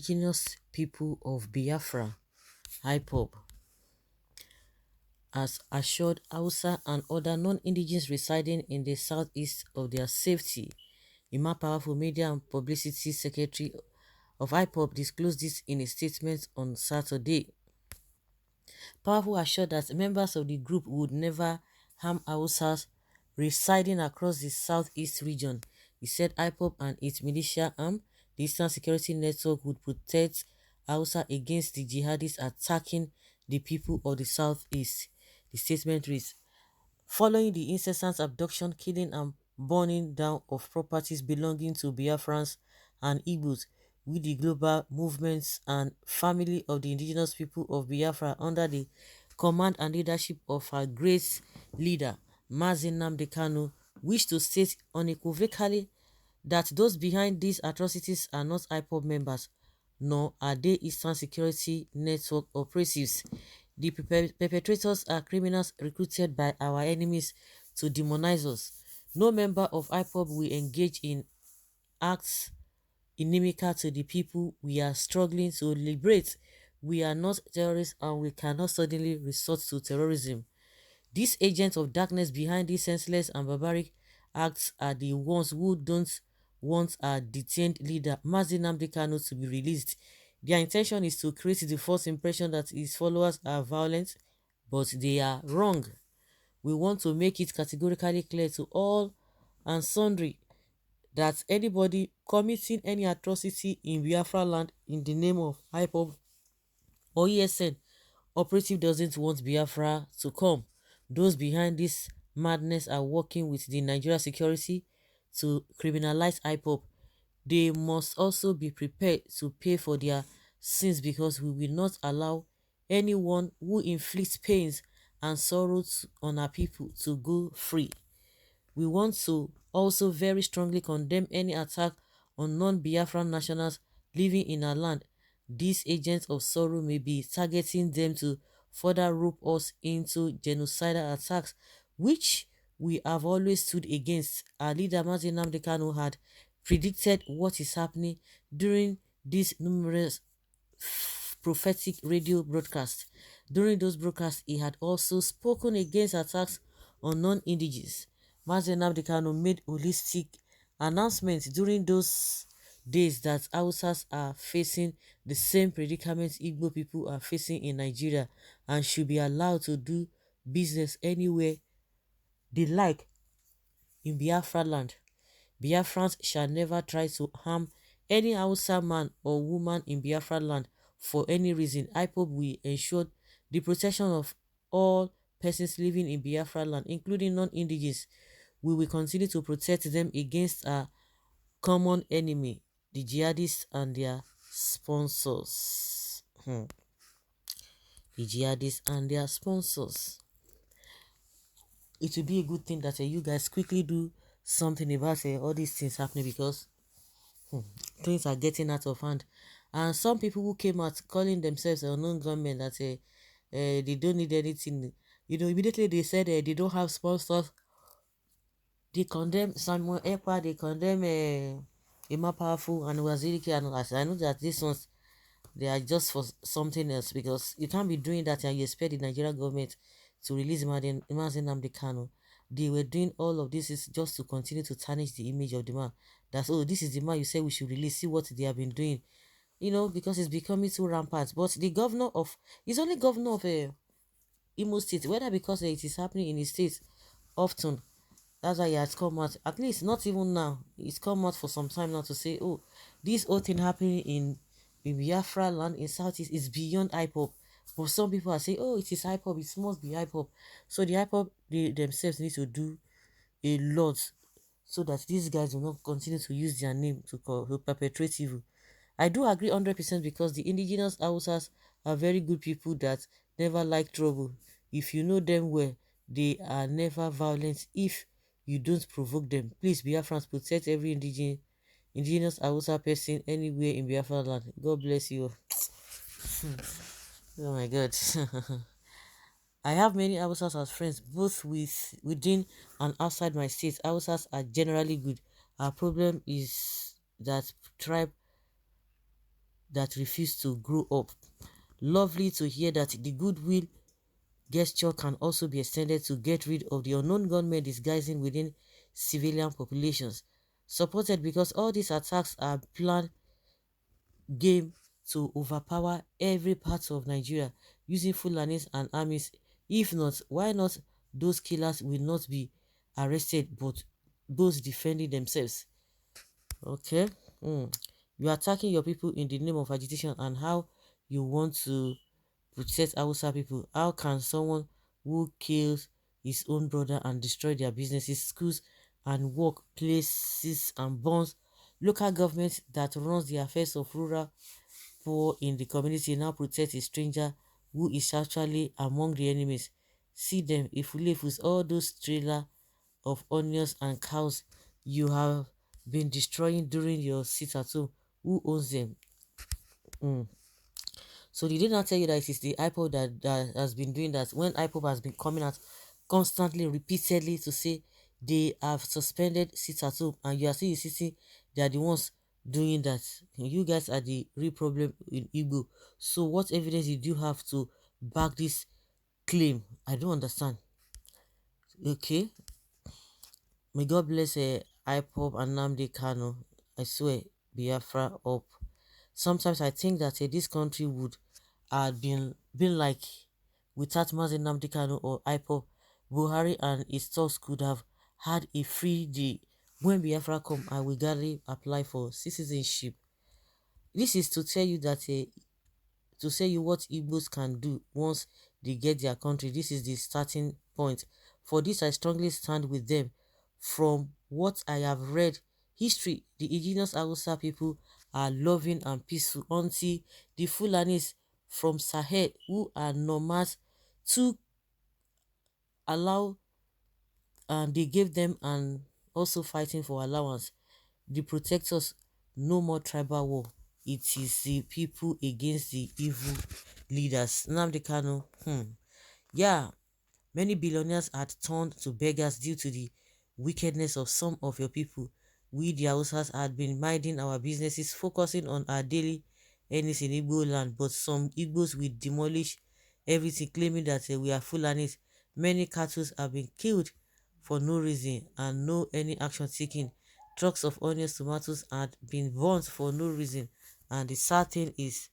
indigenous people of Biafra, Ipob, has assured Hausa and other non-indigenous residing in the southeast of their safety. Ima Powerful Media and Publicity Secretary of Ipob disclosed this in a statement on Saturday. Powerful assured that members of the group would never harm Hausas residing across the southeast region. He said Ipob and its militia arm, the Eastern Security Network, would protect Hausa against the jihadists attacking the people of the southeast. The statement reads, following the incessant abduction, killing and burning down of properties belonging to Biafrans and Igbos, with the global movements and family of the indigenous people of Biafra under the command and leadership of our great leader, Mazi Nnamdi Kanu, wish to state unequivocally that those behind these atrocities are not Ipob members, nor are they Eastern Security Network operatives. The perpetrators are criminals recruited by our enemies to demonize us. No member of Ipob will engage in acts inimical to the people we are struggling to liberate. We are not terrorists and we cannot suddenly resort to terrorism. These agents of darkness behind these senseless and barbaric acts are the ones who don't want our detained leader, Mazi Nnamdi Kanu, to be released. Their intention is to create the false impression that his followers are violent, but they are wrong. We want to make it categorically clear to all and sundry that anybody committing any atrocity in Biafra land in the name of Ipob or ESN operative doesn't want Biafra to come. Those behind this madness are working with the Nigeria security to criminalize Ipob. They must also be prepared to pay for their sins, because we will not allow anyone who inflicts pains and sorrows on our people to go free. We want to also very strongly condemn any attack on non-Biafran nationals living in our land. These agents of sorrow may be targeting them to further rope us into genocidal attacks, which we have always stood against. Our leader Mazi Nnamdi Kanu had predicted what is happening during these numerous prophetic radio broadcasts. During those broadcasts, he had also spoken against attacks on non-indigenous. Mazi Nnamdi Kanu made holistic announcements during those days that Hausas are facing the same predicaments Igbo people are facing in Nigeria and should be allowed to do business anywhere they like in Biafra land. Biafrans shall never try to harm any Hausa man or woman in Biafra land for any reason. Ipob will ensure the protection of all persons living in Biafra land, including non-indigenous. We will continue to protect them against a common enemy, the jihadists and their sponsors. The jihadists and their sponsors. It will be a good thing that you guys quickly do something about all these things happening, because things are getting out of hand. And some people who came out calling themselves a non-government that they don't need anything, immediately they said they don't have sponsors. They condemn Samuel Ekpa, they condemn Ima Powerful and Wazirike and others. I know that these ones, they are just for something else, because you can't be doing that and you expect the Nigerian government to release Mazi Nnamdi Kanu. They were doing all of this is just to continue to tarnish the image of the man. That's, oh, this is the man you say we should release. See what they have been doing, because it's becoming too rampant. But the governor of, he's only governor of Imo State, whether because it is happening in his state often. That's why he has come out, at least not even now. He's come out for some time now to say, oh, this whole thing happening in Biafra land in Southeast is beyond Ipob. But some people are saying, oh, it is Ipob, it must be Ipob. So the Ipob, they themselves need to do a lot so that these guys will not continue to use their name to perpetrate evil. I do agree 100%, because the indigenous Hausas are very good people that never like trouble. If you know them well, they are never violent if you don't provoke them. Please, Biafrans, protect every indigenous Hausa person anywhere in Biafra land. God bless you. Oh my God. I have many Hausas as friends, both within and outside my state. Hausas are generally good. Our problem is that tribe that refuse to grow up. Lovely to hear that the goodwill gesture can also be extended to get rid of the unknown gunmen disguising within civilian populations. Supported because all these attacks are planned game to overpower every part of Nigeria using Fulanis and armies. If not, why not those killers will not be arrested but those defending themselves? Okay. You are attacking your people in the name of agitation and how you want to protect Hausa people. How can someone who kills his own brother and destroy their businesses, schools and workplaces and burns local government that runs the affairs of rural poor in the community now protect a stranger who is actually among the enemies? See them, if we live with all those trailer of onions and cows you have been destroying during your sit at home. Who owns them? So did they not tell you that it is the Ipob that has been doing that? When Ipob has been coming out constantly, repeatedly to say they have suspended sit at home and you are still insisting they are the ones doing that. You guys are the real problem in Igbo. So what evidence did you have to back this claim? I don't understand. Okay. May God bless Ipob and Nnamdi Kanu. I swear, Biafra up. Sometimes I think that this country would have been like without Mazi Nnamdi Kanu or Ipob. Buhari and his thugs could have had a free day. When Biafra come, I will gladly apply for citizenship. This is to tell you that to say you what Igbos can do once they get their country. This is the starting point. For this, I strongly stand with them. From what I have read, history, the indigenous Hausa people are loving and peaceful until the Fulanis from Sahel, who are nomads, to allow and they gave them and also fighting for allowance. The protectors, no more tribal war. It is the people against the evil leaders. Nnamdi Kanu, yeah, many billionaires had turned to beggars due to the wickedness of some of your people. We, the Hausas, had been minding our businesses, focusing on our daily earnings in Igbo land, but some Igbos will demolish everything, claiming that we are Fulanis. Many cattle have been killed for no reason and no any action taken. Trucks of onions, tomatoes had been burnt for no reason, and the sad thing is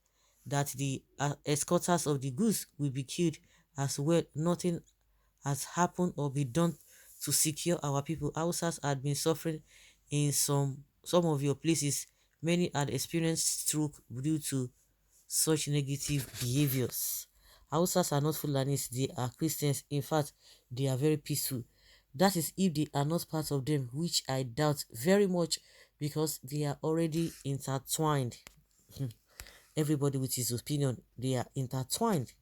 that the escorters of the goods will be killed as well. Nothing has happened or been done to secure our people. Hausas had been suffering in some of your places. Many had experienced stroke due to such negative behaviors. Hausas are not Fulanis, they are Christians. In fact, they are very peaceful. That is if they are not part of them, which I doubt very much because they are already intertwined. Everybody with his opinion, they are intertwined.